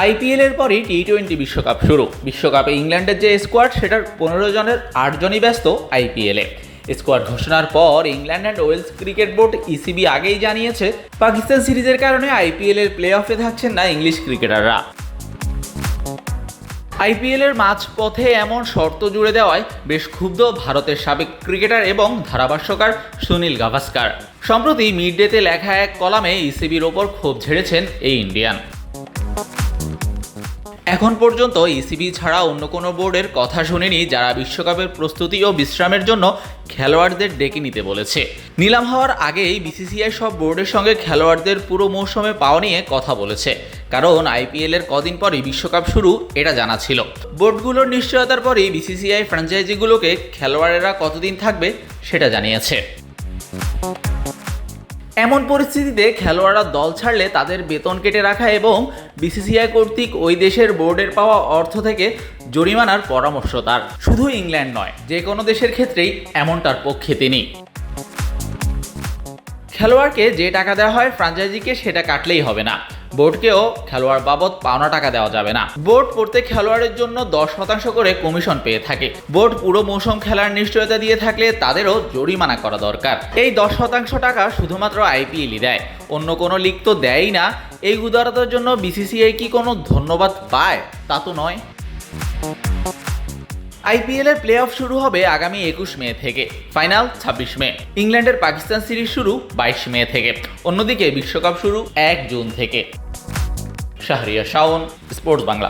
IPL এর পরই টি-20 বিশ্বকাপ শুরু। বিশ্বকাপে ইংল্যান্ডের যে স্কোয়াড সেটার 15 জনের 8 জনই ব্যস্ত আইপিএলে। স্কোয়াড ঘোষণার পর England and Wales cricket board ECB আগেই জানিয়েছে পাকিস্তান সিরিজের কারণে আইপিএল এর প্লে অফে থাকছেন না ইংলিশ ক্রিকেটাররা। আইপিএল এর মাঝপথে এমন শর্ত জুড়ে দেওয়ায় বেশ ক্ষুব্ধ ভারতের সাবেক ক্রিকেটার এবং ধারাভাষ্যকার সুনীল গাভাস্কার। সম্প্রতি মিড ডেতে লেখা এক কলামে ইসিবির ওপর ক্ষোভ ঝেড়েছেন এই ইন্ডিয়ান। এখন পর্যন্ত ইসিবি ছাড়া অন্য কোনো বোর্ডের কথা শুনিনি যারা বিশ্বকাপের প্রস্তুতি ও বিশ্রামের জন্য খেলোয়াড়দের ডেকে নিতে বলেছে। নিলাম হওয়ার আগেই বিসিসিআই সব বোর্ডের সঙ্গে খেলোয়াড়দের পুরো মৌসুমে পাওয়া নিয়ে কথা বলেছে, কারণ আইপিএল এর কদিন পরই বিশ্বকাপ শুরু এটা জানা ছিল। বোর্ডগুলোর নিশ্চয়তার পরেই বিসিসিআই ফ্র্যাঞ্চাইজিগুলোকে খেলোয়াড়েরা কতদিন থাকবে সেটা জানিয়েছে। এমন পরিস্থিতিতে খেলোয়াড়রা দল ছাড়লে তাদের বেতন কেটে রাখা এবং বিসিসিআই কর্তৃক ওই দেশের বোর্ডের পাওয়া অর্থ থেকে জরিমানার পরামর্শ তার। শুধু ইংল্যান্ড নয়, যে কোনো দেশের ক্ষেত্রেই এমনটার পক্ষে তিনি। খেলোয়াড়কে যে টাকা দেওয়া হয় ফ্র্যাঞ্চাইজিকে সেটা কাটলেই হবে না, বোর্ডকেও খেলোয়াড় বাবদ পাওনা টাকা দেওয়া যাবে না। বোর্ড প্রত্যেক খেলোয়াড়ের জন্য 10% করে কমিশন পেয়ে থাকে। বোর্ড পুরো মৌসুম খেলার নিশ্চয়তা দিয়ে থাকলে তাদেরও জরিমানা করা দরকার। এই 10% টাকা শুধুমাত্র আইপিএলই দেয়, অন্য কোনো লিগ তো দেয়ই না। এই উদারতার জন্য বিসিসিআই কি কোনো ধন্যবাদ পায়? তা তো নয়। আইপিএল এর প্লে অফ শুরু হবে আগামী 21 মে থেকে, ফাইনাল 26 মে। ইংল্যান্ডের পাকিস্তান সিরিজ শুরু 22 মে থেকে। অন্যদিকে বিশ্বকাপ শুরু 1 জুন থেকে। শাহরিয়ার শাওন, স্পোর্টস বাংলা।